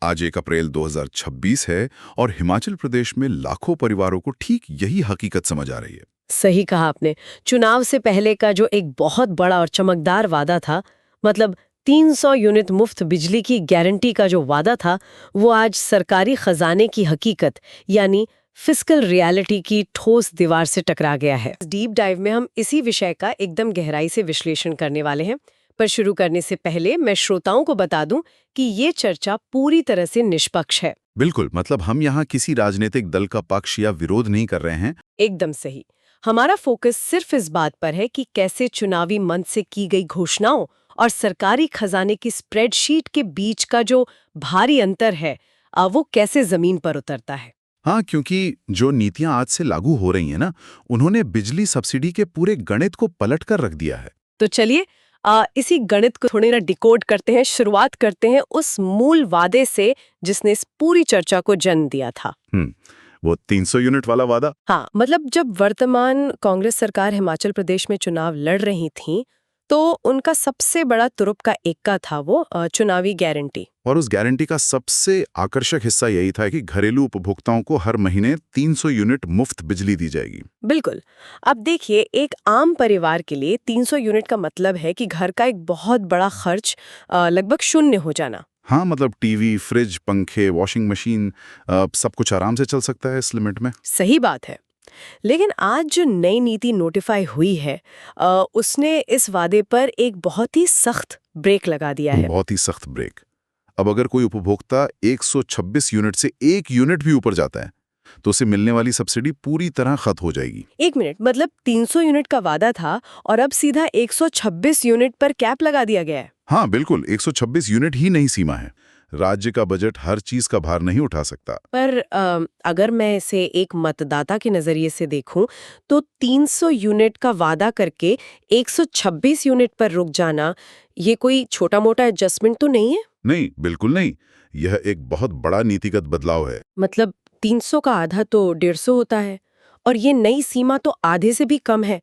आज 1 अप्रैल 2026 है और हिमाचल प्रदेश में लाखों परिवारों को ठीक यही हकीकत समझ आ रही है। सही कहा आपने। चुनाव से पहले का जो एक बहुत बड़ा और चमकदार वादा था, मतलब 300 यूनिट मुफ्त बिजली की गारंटी का जो वादा था, वो आज सरकारी खजाने की हकीकत यानी फिस्कल रियलिटी की ठोस दीवार से टकरा गया है। डीप डाइव में हम इसी विषय का एकदम गहराई से विश्लेषण करने वाले हैं। पर शुरू करने से पहले मैं श्रोताओं को बता दूं कि ये चर्चा पूरी तरह से निष्पक्ष है। बिल्कुल, मतलब हम यहाँ किसी राजनीतिक दल का पक्ष या विरोध नहीं कर रहे हैं। एकदम सही। हमारा फोकस सिर्फ इस बात पर है कि कैसे चुनावी मंच से की गई घोषणाओं और सरकारी खजाने की स्प्रेडशीट के बीच का जो भारी अंतर है, वो कैसे जमीन पर उतरता है। हाँ, क्योंकि जो नीतियां आज से लागू हो रही हैं ना, उन्होंने बिजली सब्सिडी के पूरे गणित को पलट कर रख दिया है। तो चलिए इसी गणित को थोड़ी ना डिकोड करते हैं। शुरुआत करते हैं उस मूल वादे से जिसने इस पूरी चर्चा को जन्म दिया था। वो 300 यूनिट वाला वादा। हाँ, मतलब जब वर्तमान कांग्रेस सरकार हिमाचल प्रदेश में चुनाव लड़ रही थी, तो उनका सबसे बड़ा तुरुप का एक्का था वो चुनावी गारंटी। और उस गारंटी का सबसे आकर्षक हिस्सा यही था कि घरेलू उपभोक्ताओं को हर महीने 300 यूनिट मुफ्त बिजली दी जाएगी। बिल्कुल। अब देखिए, एक आम परिवार के लिए 300 यूनिट का मतलब है कि घर का एक बहुत बड़ा खर्च लगभग शून्य हो जाना। हाँ, मतलब टीवी, फ्रिज, पंखे, वॉशिंग मशीन, सब कुछ आराम से चल सकता है इस लिमिट में। सही बात है। लेकिन आज जो नई नीति नोटिफाई हुई है, उसने इस वादे पर एक बहुत ही सख्त ब्रेक लगा दिया है। बहुत ही सख्त ब्रेक। अब अगर कोई उपभोक्ता 126 यूनिट से 1 यूनिट भी ऊपर जाता है, तो उसे मिलने वाली सब्सिडी पूरी तरह खत्म हो जाएगी। 1 मिनट, मतलब 300 यूनिट का वादा था और अब सीधा 126 यूनिट पर कैप लगा दिया गया है। हाँ बिल्कुल, 126 यूनिट ही नहीं सीमा है। राज्य का बजट हर चीज का भार नहीं उठा सकता। पर अगर मैं इसे एक मतदाता के नजरिए से देखूं, तो 300 यूनिट का वादा करके 126 यूनिट पर रुक जाना, ये कोई छोटा-मोटा एडजस्टमेंट तो नहीं है? नहीं, बिल्कुल नहीं। यह एक बहुत बड़ा नीतिगत बदलाव है। मतलब 300 का आधा तो 150 होता है और ये नई सीमा तो आधे से भी कम है।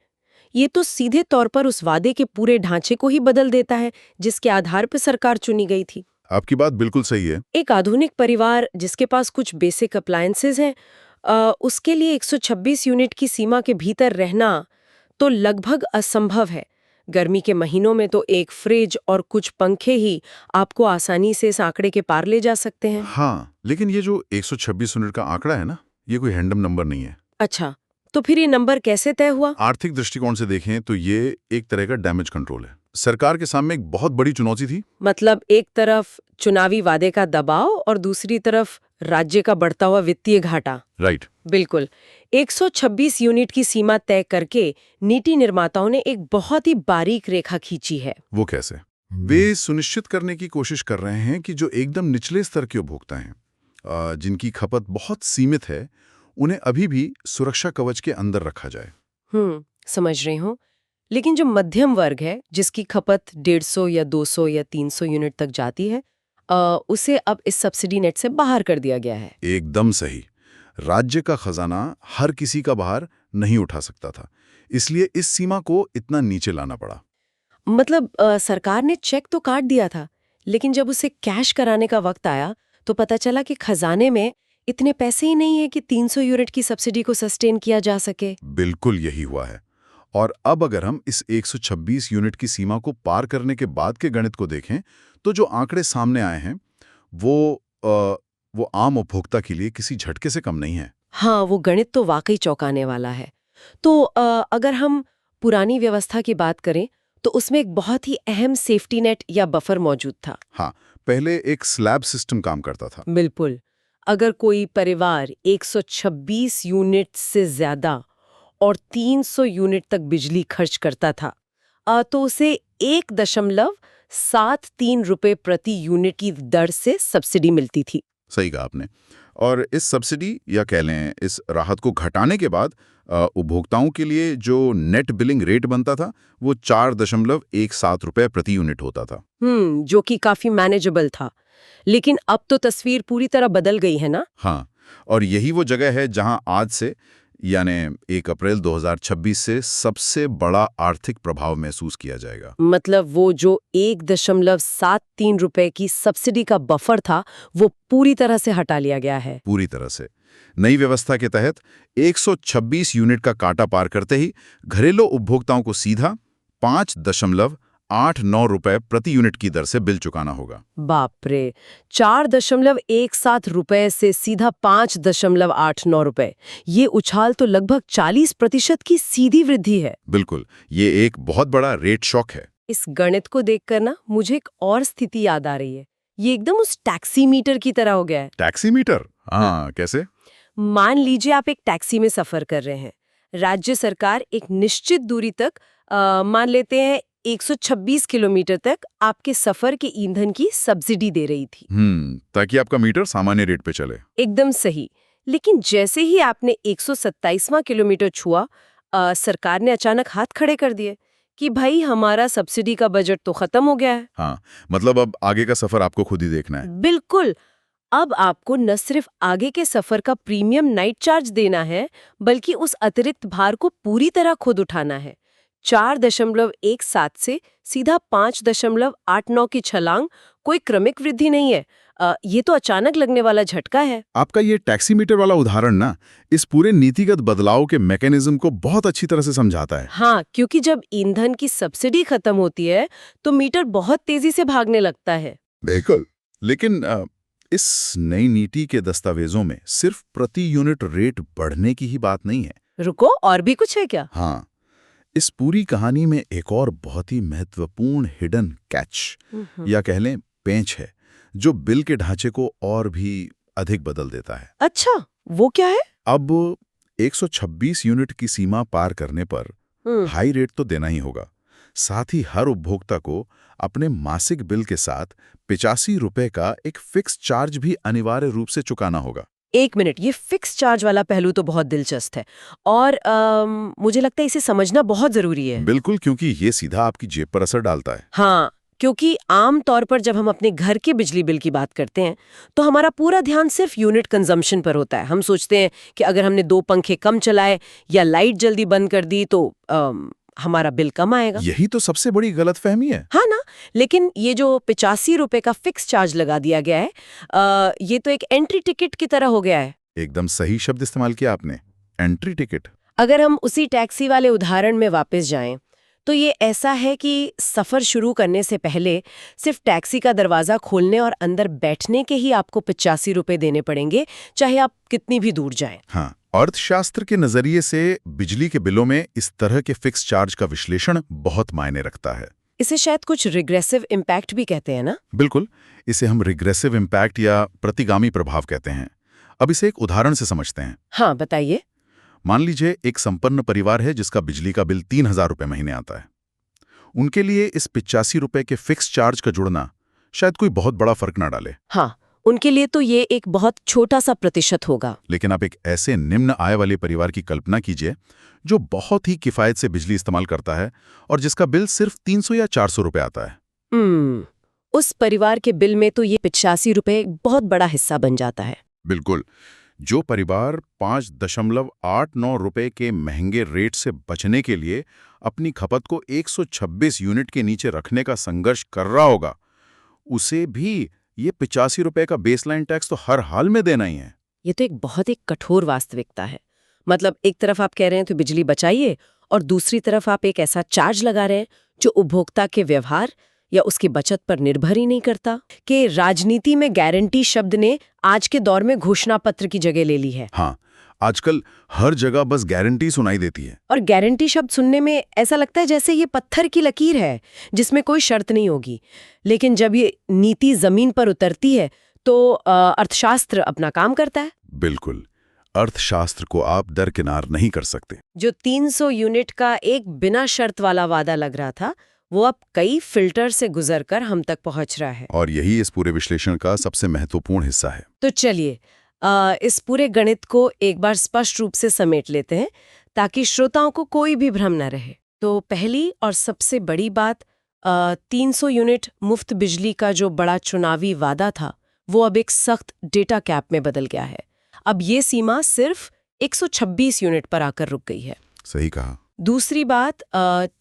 ये तो सीधे तौर पर उस वादे के पूरे ढांचे को ही बदल देता है जिसके आधार पर सरकार चुनी गई थी। आपकी बात बिल्कुल सही है। एक आधुनिक परिवार जिसके पास कुछ बेसिक अप्लायंसेस हैं, उसके लिए 126 यूनिट की सीमा के भीतर रहना तो लगभग असंभव है। गर्मी के महीनों में तो एक फ्रिज और कुछ पंखे ही आपको आसानी से इस आंकड़े के पार ले जा सकते हैं। हाँ, लेकिन ये जो 126 यूनिट का आंकड़ा है ना, ये कोई रैंडम नंबर नहीं है। अच्छा, तो फिर ये नंबर कैसे तय हुआ? आर्थिक दृष्टिकोण से देखें तो ये एक तरह का डैमेज कंट्रोल है। सरकार के सामने एक बहुत बड़ी चुनौती थी। मतलब एक तरफ चुनावी वादे का दबाव और दूसरी तरफ राज्य का बढ़ता हुआ वित्तीय घाटा। राइट। बिल्कुल। 126 यूनिट की सीमा तय करके नीति निर्माताओं ने एक बहुत ही बारीक रेखा खींची है। वो कैसे? वे सुनिश्चित करने की कोशिश कर रहे हैं कि जो एकदम निचले स्तर के उपभोक्ता हैं, जिनकी खपत बहुत सीमित है, उन्हें अभी भी सुरक्षा कवच के अंदर रखा जाए। समझ रही हूँ। लेकिन जो मध्यम वर्ग है, जिसकी खपत 150 या 200 या 300 यूनिट तक जाती है, उसे अब इस सब्सिडी नेट से बाहर कर दिया गया है। एकदम सही। राज्य का खजाना हर किसी का भार नहीं उठा सकता था, इसलिए इस सीमा को इतना नीचे लाना पड़ा। मतलब सरकार ने चेक तो काट दिया था, लेकिन जब उसे कैश कराने का वक्त आया, तो पता चला कि खजाने में इतने पैसे ही नहीं है कि 300 यूनिट की सब्सिडी को सस्टेन किया जा सके। बिल्कुल यही हुआ है। और अब अगर हम इस 126 यूनिट की सीमा को पार करने के बाद के गणित को देखें, तो जो आंकड़े सामने आए हैं, वो आम उपभोक्ता के लिए किसी झटके से कम नहीं है। हाँ, वो गणित तो वाकई चौंकाने वाला है। तो अगर हम पुरानी व्यवस्था की बात करें, तो उसमें एक बहुत ही अहम सेफ्टी नेट या बफर मौजूद था। हाँ, पहले एक स्लैब सिस्टम काम करता था। बिल्कुल। अगर कोई परिवार 126 यूनिट से ज्यादा और 300 यूनिट तक बिजली खर्च करता था, तो उसे 1.73 रुपए प्रति यूनिट की दर से सब्सिडी मिलती थी। सही कहा आपने। और इस सब्सिडी या कह लें इस राहत को घटाने के बाद उपभोक्ताओं के लिए जो नेट बिलिंग रेट बनता था, वो 4.17 रुपए प्रति यूनिट होता था। जो कि काफी मैनेजेबल था। लेकिन अब तो तस्वीर पूरी तरह बदल गई है ना? हाँ, और यही वो जगह है जहां आज से यानी 1 अप्रैल 2026 से सबसे बड़ा आर्थिक प्रभाव महसूस किया जाएगा। मतलब वो जो 1.73 रुपए की सब्सिडी का बफर था वो पूरी तरह से हटा लिया गया है। पूरी तरह से। नई व्यवस्था के तहत 126 यूनिट का कांटा पार करते ही घरेलू उपभोक्ताओं को सीधा 5.89 रुपए प्रति यूनिट की दर से बिल चुकाना होगा। बाप रे, 4.17 रुपए से सीधा 5.89 रुपए। ये उछाल तो लगभग 40% की सीधी वृद्धि है। बिल्कुल, ये एक बहुत बड़ा रेट शॉक है। इस गणित को देखकर ना मुझे एक और स्थिति याद आ रही है। ये एकदम उस टैक्सी मीटर की तरह हो गया है। Taxi meter? हाँ, कैसे? मान लीजिए आप एक टैक्सी में सफर कर रहे हैं। राज्य सरकार एक निश्चित दूरी तक मान लेते हैं 126 किलोमीटर तक आपके सफर के ईंधन की सब्सिडी दे रही थी। ताकि आपका मीटर सामान्य रेट पे चले। एकदम सही। लेकिन जैसे ही आपने 127वां किलोमीटर छुआ, सरकार ने अचानक हाथ खड़े कर दिए कि भाई हमारा सब्सिडी का बजट तो खत्म हो गया है। हाँ, मतलब अब आगे का सफर आपको खुद ही देखना है। बिल्कुल। अब आपको न सिर्फ आगे के सफर का प्रीमियम नाइट चार्ज देना है, बल्कि उस अतिरिक्त भार को पूरी तरह खुद उठाना है। 4.17 से सीधा 5.89 की छलांग कोई क्रमिक वृद्धि नहीं है। ये तो अचानक लगने वाला झटका है। आपका ये टैक्सी मीटर वाला उदाहरण ना इस पूरे नीतिगत बदलाव के मैकेनिज्म को बहुत अच्छी तरह से समझाता है। हाँ, क्योंकि जब ईंधन की सब्सिडी खत्म होती है तो मीटर बहुत तेजी से भागने लगता है। बिल्कुल। लेकिन इस नई नीति के दस्तावेजों में सिर्फ प्रति यूनिट रेट बढ़ने की ही बात नहीं है। रुको, और भी कुछ है क्या? हाँ, इस पूरी कहानी में एक और बहुत ही महत्वपूर्ण हिडन कैच या कह लें पेंच है, जो बिल के ढांचे को और भी अधिक बदल देता है। अच्छा, वो क्या है? अब 126 यूनिट की सीमा पार करने पर हाई रेट तो देना ही होगा। साथ ही हर उपभोक्ता को अपने मासिक बिल के साथ 85 रुपए का एक फिक्स चार्ज भी अनिवार्य रूप से चुकाना होगा। 1 मिनट, ये फिक्स चार्ज वाला पहलू तो बहुत दिलचस्प है और मुझे लगता है इसे समझना बहुत जरूरी है। बिल्कुल, क्योंकि ये सीधा आपकी जेब पर असर डालता है। हाँ, क्योंकि आम तौर पर जब हम अपने घर के बिजली बिल की बात करते हैं तो हमारा पूरा ध्यान सिर्फ यूनिट कंजम्पशन पर होता है। हम सोचते हैं कि अगर हमने 2 पंखे कम चलाए या लाइट जल्दी बंद कर दी तो हमारा बिल कम आएगा। यही तो सबसे बड़ी गलतफहमी है। हाँ ना, लेकिन ये जो 85 रुपए का फिक्स चार्ज लगा दिया गया है, ये तो एक एंट्री टिकट की तरह हो गया है। एकदम सही शब्द इस्तेमाल किया आपने, एंट्री टिकट। अगर हम उसी टैक्सी वाले उदाहरण में वापस जाएं, तो ये ऐसा है कि सफर शुरू करने से पहले सिर्फ टैक्सी का दरवाजा खोलने और अंदर बैठने के ही आपको 85 रुपए देने पड़ेंगे, चाहे आप कितनी भी दूर जाएं। हाँ, अर्थशास्त्र के नजरिए से बिजली के बिलों में इस तरह के फिक्स चार्ज का विश्लेषण बहुत मायने रखता है। इसे शायद कुछ रिग्रेसिव इम्पैक्ट भी कहते हैं ना? बिल्कुल, इसे हम रिग्रेसिव इम्पैक्ट या प्रतिगामी प्रभाव कहते हैं। अब इसे एक उदाहरण से समझते हैं। हाँ, बताइए। मान लीजिए एक संपन्न परिवार है जिसका बिजली का बिल 3000 रुपए महीने आता है। उनके लिए इस 85 रुपए के फिक्स चार्ज का जुड़ना शायद कोई बहुत बड़ा फर्क ना डाले। हाँ, उनके लिए तो ये एक बहुत छोटा सा प्रतिशत होगा। लेकिन आप एक ऐसे निम्न आय वाले परिवार की कल्पना कीजिए जो बहुत ही किफायत से बिजली इस्तेमाल करता है और जिसका बिल सिर्फ 300 या 400 रुपए आता है। उस परिवार के बिल में तो ये 85 रुपए बहुत बड़ा हिस्सा बन जाता है। बिल्कुल। जो परिवार 5.89 रुपए के महंगे रेट से बचने के लिए अपनी खपत को 126 यूनिट के नीचे रखने का संघर्ष कर रहा होगा, उसे भी ये 85 रुपए का बेसलाइन टैक्स तो हर हाल में देना ही है। ये तो एक बहुत ही कठोर वास्तविकता है। मतलब एक तरफ आप कह रहे हैं तो बिजली बचाइए और दूसरी तरफ आप एक ऐसा चार्ज लगा रहे हैं जो उपभोक्ता के व्यवहार या उसकी बचत पर निर्भर ही नहीं करता। कि राजनीति में गारंटी शब्द ने आज के दौर में घोषणा पत्र की जगह ले ली है। हाँ, आजकल हर जगह बस गारंटी सुनाई देती है। और गारंटी शब्द सुनने में ऐसा लगता है जैसे ये पत्थर की लकीर है जिसमें कोई शर्त नहीं होगी। लेकिन जब ये नीति जमीन पर उतरती है तो अर्थशास्त्र अपना काम करता है। बिल्कुल, अर्थशास्त्र को आप दरकिनार नहीं कर सकते। जो 300 यूनिट का एक बिना शर्त वाला वादा लग रहा था, वो अब कई फिल्टर से गुजरकर हम तक पहुंच रहा है। और यही इस पूरे विश्लेषण का सबसे महत्वपूर्ण हिस्सा है। तो चलिए इस पूरे गणित को एक बार स्पष्ट रूप से समेट लेते हैं ताकि श्रोताओं को कोई भी भ्रम न रहे। तो पहली और सबसे बड़ी बात, 300 यूनिट मुफ्त बिजली का जो बड़ा चुनावी वादा था वो अब एक सख्त डेटा कैप में बदल गया है। अब ये सीमा सिर्फ 126 यूनिट पर आकर रुक गई है। सही कहा। दूसरी बात,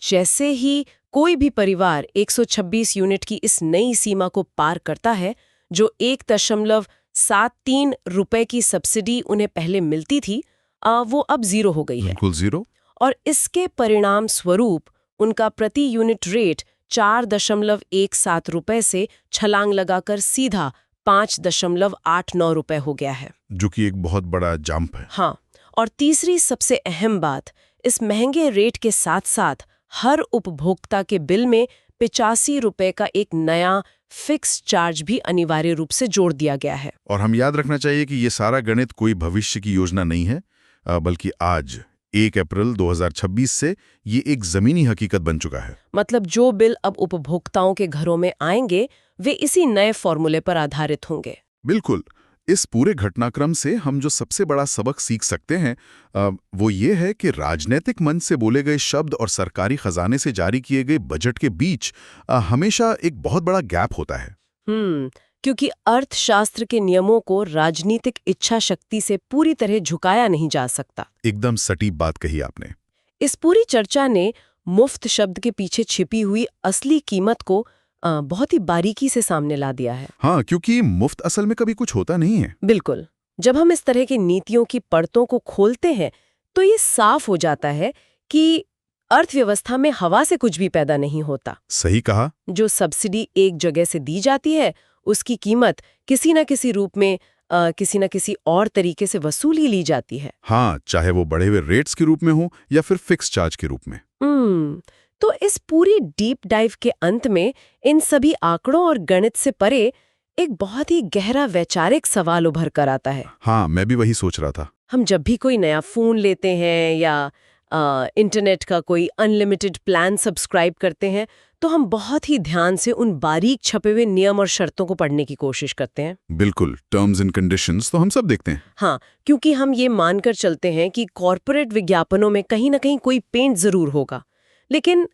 जैसे ही कोई भी परिवार 126 यूनिट की इस नई सीमा को पार करता है, जो 1.73 रुपए की सब्सिडी उन्हें पहले मिलती थी, वो अब 0 हो गई है। बिल्कुल 0। और इसके परिणाम स्वरूप उनका प्रति यूनिट रेट 4.17 रुपए से छलांग लगाकर सीधा 5.89 रुपए हो गया है, जो कि एक बहुत बड़ा जंप है। हाँ। और तीसरी सबसे अहम बात, इस महंगे रेट के साथ साथ हर उपभोक्ता के बिल में 85 रुपए का एक नया फिक्स चार्ज भी अनिवार्य रूप से जोड़ दिया गया है। और हम याद रखना चाहिए कि ये सारा गणित कोई भविष्य की योजना नहीं है, बल्कि आज 1 अप्रैल 2026 से ये एक जमीनी हकीकत बन चुका है। मतलब जो बिल अब उपभोक्ताओं के घरों में आएंगे, वे इसी नए फॉर्मूले पर आधारित होंगे। बिल्कुल। इस पूरे घटनाक्रम से हम जो सबसे बड़ा सबक सीख सकते हैं वो ये है कि राजनीतिक मंच से बोले गए शब्द और सरकारी खजाने से जारी किए गए बजट के बीच हमेशा एक बहुत बड़ा गैप होता है। क्योंकि अर्थशास्त्र के नियमों को राजनीतिक इच्छा शक्ति से पूरी तरह झुकाया नहीं जा सकता। एकदम सटीक बात कही आपने। इस पूरी चर्चा ने मुफ्त शब्द के पीछे छिपी हुई असली कीमत को बहुत ही बारीकी से सामने ला दिया है। हाँ, क्योंकि मुफ्त असल में कभी कुछ होता नहीं है। बिल्कुल। जब हम इस तरह की नीतियों की परतों को खोलते हैं, तो ये साफ हो जाता है कि अर्थव्यवस्था में हवा से कुछ भी पैदा नहीं होता। सही कहा। जो सब्सिडी एक जगह से दी जाती है, उसकी कीमत किसी न किसी रूप में किसी न किसी और तरीके से वसूल ही ली जाती है। हाँ, चाहे वो बढ़े हुए रेट्स के रूप में हो या फिर फिक्स चार्ज के रूप में। तो इस पूरी डीप डाइव के अंत में इन सभी आंकड़ों और गणित से परे एक बहुत ही गहरा वैचारिक सवाल उभर कर आता है। हाँ, मैं भी वही सोच रहा था। हम जब भी कोई नया फोन लेते हैं या इंटरनेट का कोई अनलिमिटेड प्लान सब्सक्राइब करते हैं, तो हम बहुत ही ध्यान से उन बारीक छपे हुए नियम और शर्तों को पढ़ने की कोशिश करते हैं। बिल्कुल, टर्म्स एंड कंडीशंस तो हम सब देखते हैं। हाँ, क्योंकि हम ये मानकर चलते हैं कि कॉरपोरेट विज्ञापनों में कहीं ना कहीं कोई पेंट जरूर होगा। लेकिन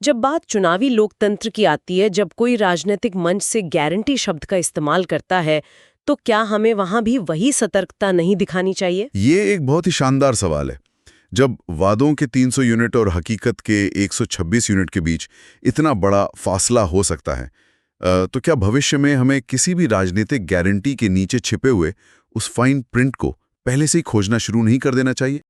जब बात चुनावी लोकतंत्र की आती है, जब कोई राजनीतिक मंच से गारंटी शब्द का इस्तेमाल करता है, तो क्या हमें वहां भी वही सतर्कता नहीं दिखानी चाहिए? ये एक बहुत ही शानदार सवाल है। जब वादों के 300 यूनिट और हकीकत के 126 यूनिट के बीच इतना बड़ा फासला हो सकता है, तो क्या भविष्य में हमें किसी भी राजनीतिक गारंटी के नीचे छिपे हुए उस फाइन प्रिंट को पहले से ही खोजना शुरू नहीं कर देना चाहिए?